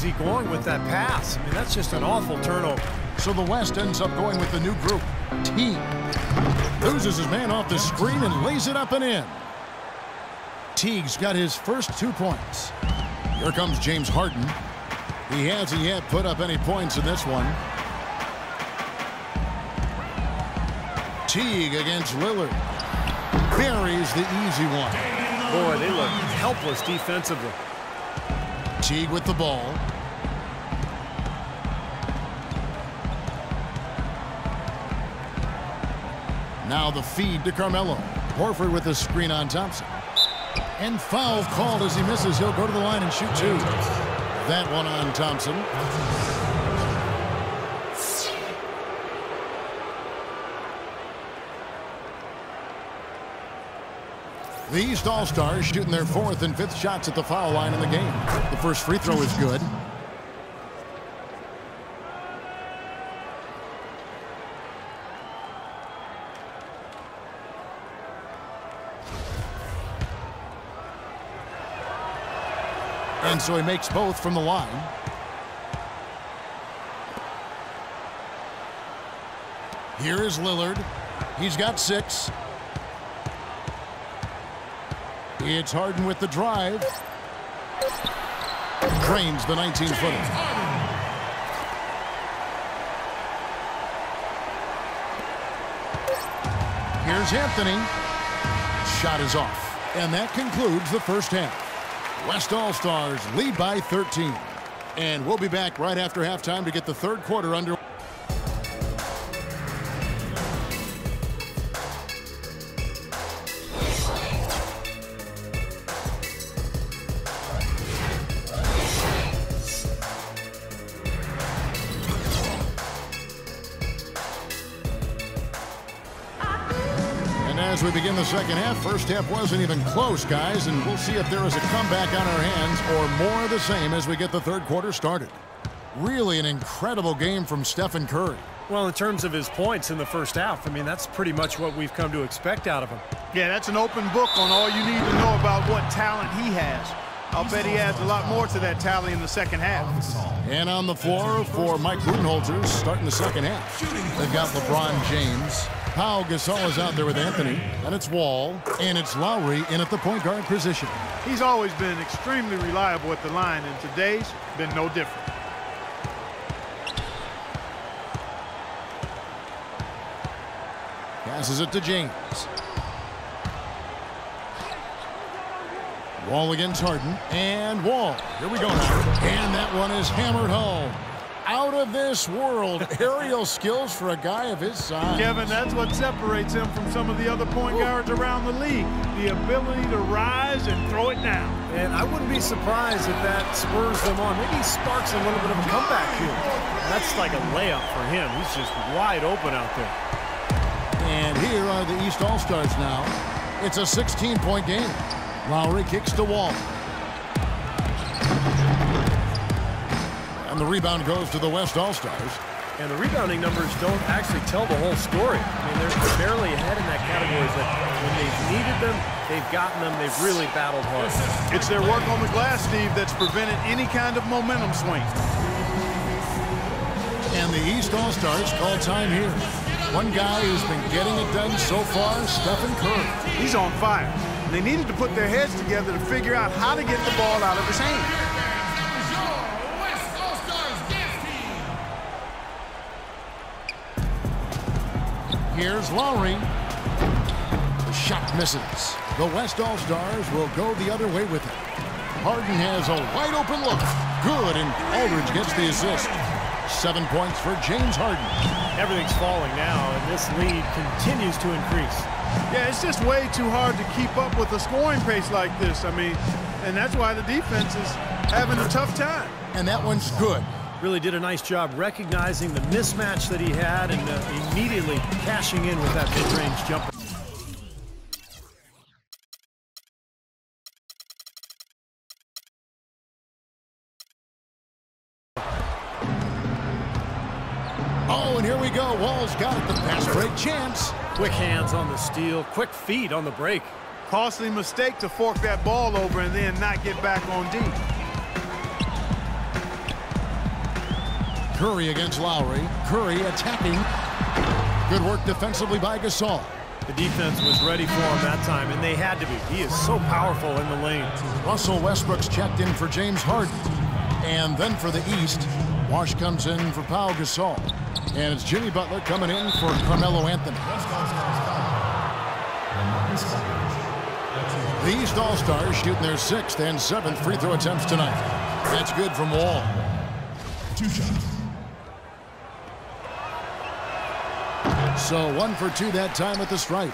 Is he going with that pass? I mean, that's just an awful turnover. So the West ends up going with the new group. Teague loses his man off the screen and lays it up and in. Teague's got his first 2 points. Here comes James Harden. He hasn't yet put up any points in this one. Teague against Lillard. Buries the easy one. Boy, they look helpless defensively. Teague with the ball. Now the feed to Carmelo. Horford with the screen on Thompson. And foul called as he misses. He'll go to the line and shoot 2. That one on Thompson. The East All-Stars shooting their 4th and 5th shots at the foul line in the game. The first free throw is good. And so he makes both from the line. Here is Lillard. He's got 6. It's Harden with the drive. Drains the 19-footer. Here's Anthony. Shot is off. And that concludes the first half. West All-Stars lead by 13. And we'll be back right after halftime to get the third quarter underway. As we begin the second half, first half wasn't even close, guys, and we'll see if there is a comeback on our hands or more of the same as we get the third quarter started. Really an incredible game from Stephen Curry. Well, in terms of his points in the first half, I mean, that's pretty much what we've come to expect out of him. Yeah, that's an open book on all you need to know about what talent he has. I'll bet he adds a lot more to that tally in the second half. And on the floor for Mike Budenholzer starting the second half. They've got LeBron James. Pau Gasol is out there with Anthony, and it's Wall, and it's Lowry in at the point guard position. He's always been extremely reliable at the line, and today's been no different. Passes it to James. Wall against Harden, and Wall. Here we go now. And that one is hammered home. Out of this world. Aerial skills for a guy of his size. Kevin, that's what separates him from some of the other point guards around the league. The ability to rise and throw it down. And I wouldn't be surprised if that spurs them on. Maybe sparks a little bit of a comeback here. That's like a layup for him. He's just wide open out there. And here are the East All-Stars now. It's a 16-point game. Lowry kicks to Wall. And the rebound goes to the West All-Stars. And the rebounding numbers don't actually tell the whole story. I mean, they're barely ahead in that category. But when they've needed them, they've gotten them. They've really battled hard. It's their work on the glass, Steve, that's prevented any kind of momentum swing. And the East All-Stars call time here. One guy who's been getting it done so far, Stephen Curry. He's on fire. They needed to put their heads together to figure out how to get the ball out of his hand. Here's Lowry. The shot misses. The West All-Stars will go the other way with it. Harden has a wide open look. Good, and Aldridge gets the assist. 7 points for James Harden. Everything's falling now, and this lead continues to increase. Yeah, it's just way too hard to keep up with a scoring pace like this. I mean, and that's why the defense is having a tough time. And that one's good. Really did a nice job recognizing the mismatch that he had and immediately cashing in with that mid-range jumper. Oh, and here we go. Wall's got it. The pass break chance. Quick hands on the steal. Quick feet on the break. Costly mistake to fork that ball over and then not get back on D. Curry against Lowry. Curry attacking. Good work defensively by Gasol. The defense was ready for him that time, and they had to be. He is so powerful in the lane. Russell Westbrook's checked in for James Harden. And then for the East, Wash comes in for Pau Gasol. And it's Jimmy Butler coming in for Carmelo Anthony. The East All-Stars shooting their 6th and 7th free throw attempts tonight. That's good from Wall. 2 shots. So 1 for 2 that time at the stripe.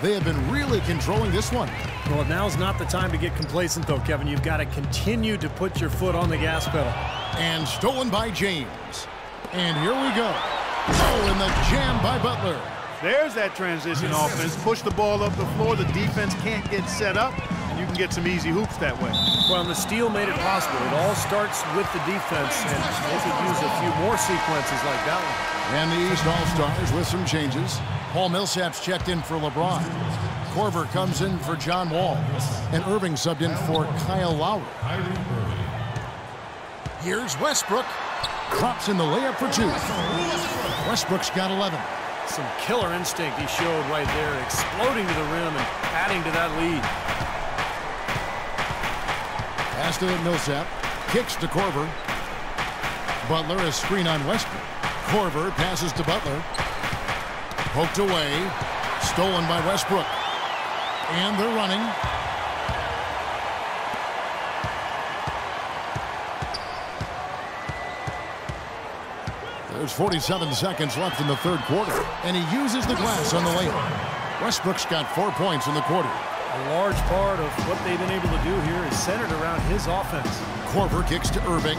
They have been really controlling this one. Well, now's not the time to get complacent, though, Kevin. You've got to continue to put your foot on the gas pedal. And stolen by James. And here we go. Oh, and the jam by Butler. There's that transition offense. Push the ball up the floor. The defense can't get set up, and you can get some easy hoops that way. Well, and the steal made it possible. It all starts with the defense, and they could use a few more sequences like that one. And the East All-Stars with some changes. Paul Millsap's checked in for LeBron. Korver comes in for John Wall. And Irving subbed in for Kyle Lowry. Here's Westbrook. Drops in the layup for 2. Westbrook's got 11. Some killer instinct he showed right there, exploding to the rim and adding to that lead. Pass to Millsap. Kicks to Korver. Butler a screen on Westbrook. Korver passes to Butler. Poked away. Stolen by Westbrook. And they're running. There's 47 seconds left in the 3rd quarter. And he uses the glass on the layup. Westbrook's got 4 points in the quarter. A large part of what they've been able to do here is centered around his offense. Korver kicks to Irving.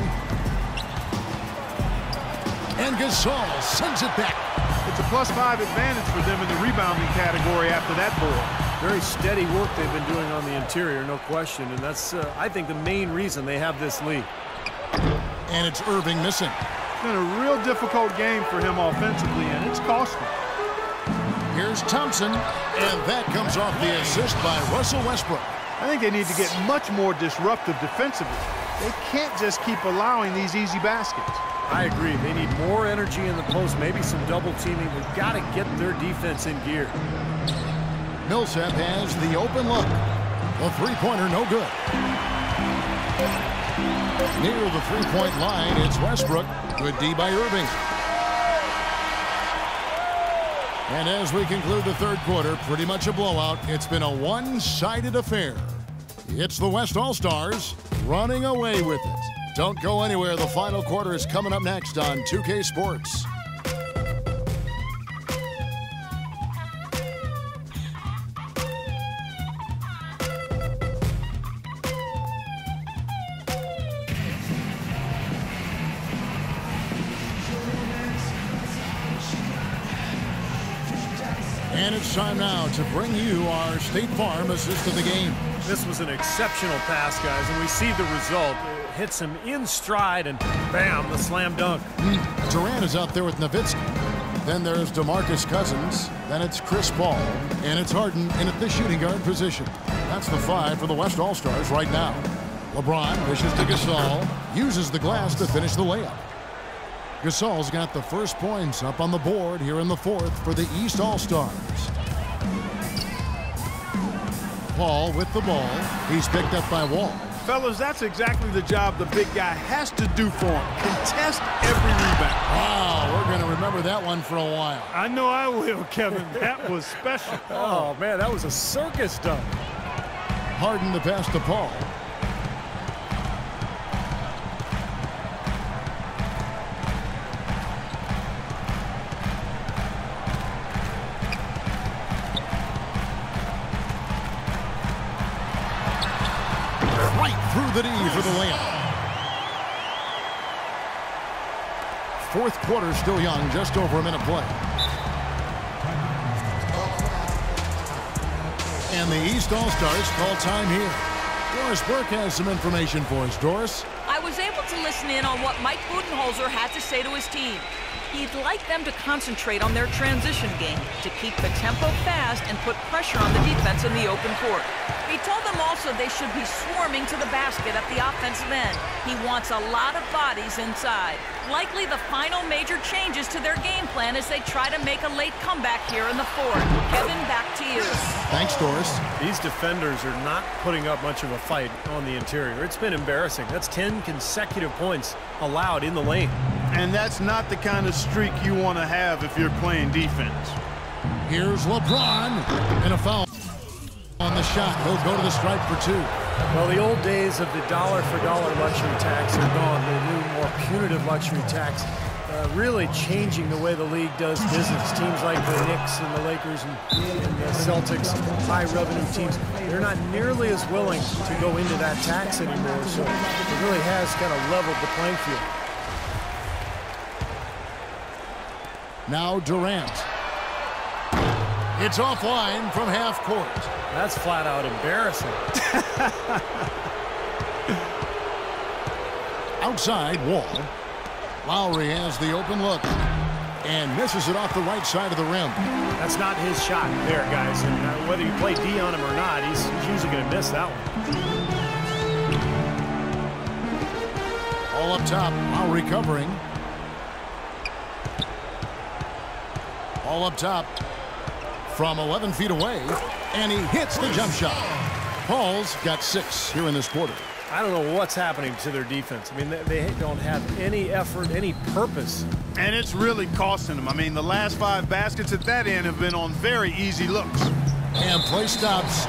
And Gasol sends it back. It's a +5 advantage for them in the rebounding category after that board. Very steady work they've been doing on the interior, no question. And that's, I think, the main reason they have this lead. And it's Irving missing. It's been a real difficult game for him offensively, and it's cost him. Here's Thompson, and that comes off the assist by Russell Westbrook. I think they need to get much more disruptive defensively. They can't just keep allowing these easy baskets. I agree. They need more energy in the post, maybe some double teaming. They've got to get their defense in gear. Millsap has the open look. The three-pointer no good. Near the three-point line, it's Westbrook. Good D by Irving. And as we conclude the 3rd quarter, pretty much a blowout. It's been a one-sided affair. It's the West All-Stars running away with it. Don't go anywhere. The final quarter is coming up next on 2K Sports. And it's time now to bring you our State Farm assist of the game. This was an exceptional pass, guys, and we see the result. It hits him in stride, and bam, the slam dunk. Durant is out there with Nowitzki. Then there's DeMarcus Cousins. Then it's Chris Paul. And it's Harden in at the shooting guard position. That's the 5 for the West All-Stars right now. LeBron dishes to Gasol. Uses the glass to finish the layup. Gasol's got the first points up on the board here in the 4th for the East All-Stars. Paul with the ball. He's picked up by Wall. Fellas, that's exactly the job the big guy has to do for him. Contest every rebound. Wow, we're going to remember that one for a while. I know I will, Kevin. That was special. Oh, man, that was a circus dunk. Harden to pass to Paul. Through the D for the layup. 4th quarter still young, just over a minute play. And the East All-Stars call time here. Doris Burke has some information for us. Doris? I was able to listen in on what Mike Budenholzer had to say to his team. He'd like them to concentrate on their transition game, to keep the tempo fast and put pressure on the defense in the open court. He told them also they should be swarming to the basket at the offensive end. He wants a lot of bodies inside. Likely the final major changes to their game plan as they try to make a late comeback here in the fourth. Kevin, back to you. Thanks, Doris. These defenders are not putting up much of a fight on the interior. It's been embarrassing. That's 10 consecutive points allowed in the lane. And that's not the kind of streak you want to have if you're playing defense. Here's LeBron, and a foul on the shot. He'll go to the stripe for 2. Well, the old days of the dollar-for-dollar luxury tax are gone. The new, more punitive luxury tax really changing the way the league does business. Teams like the Knicks and the Lakers and the Celtics, high-revenue teams, they're not nearly as willing to go into that tax anymore. So it really has kind of leveled the playing field. Now Durant. It's offline from half court. That's flat out embarrassing. Outside, Wall. Lowry has the open look and misses it off the right side of the rim. That's not his shot there, guys. And whether you play D on him or not, he's usually going to miss that one. All up top, Lowry covering. All up top from 11 feet away, and he hits the jump shot. Paul's got 6 here in this quarter. I don't know what's happening to their defense. I mean, they don't have any effort, any purpose. And it's really costing them. I mean, the last 5 baskets at that end have been on very easy looks. And play stops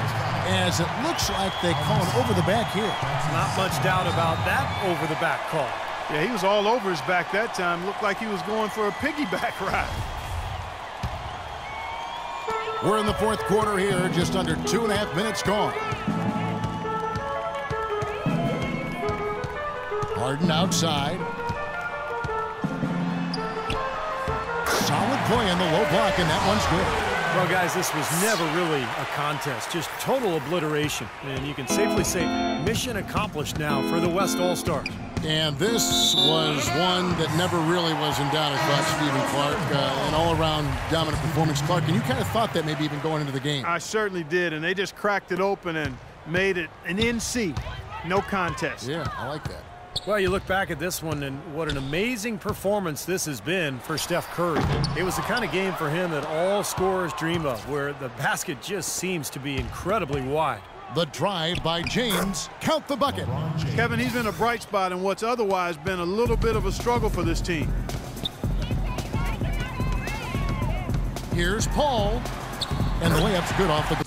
as it looks like they call it over the back here. Not much doubt about that over-the-back call. Yeah, he was all over his back that time. Looked like he was going for a piggyback ride. We're in the fourth quarter here, just under 2.5 minutes gone. Harden outside. Solid play in the low block, and that one's good. Well, guys, this was never really a contest, just total obliteration. And you can safely say mission accomplished now for the West All-Stars. And this was one that never really was in doubt, I thought, Stephen Clark. An all-around dominant performance, Clark. And you kind of thought that maybe even going into the game. I certainly did, and they just cracked it open and made it an NC. No contest. Yeah, I like that. Well, you look back at this one, and what an amazing performance this has been for Steph Curry. It was the kind of game for him that all scorers dream of, where the basket just seems to be incredibly wide. The drive by James. Count the bucket. Kevin, he's been a bright spot in what's otherwise been a little bit of a struggle for this team. Here's Paul. And the layup's good off the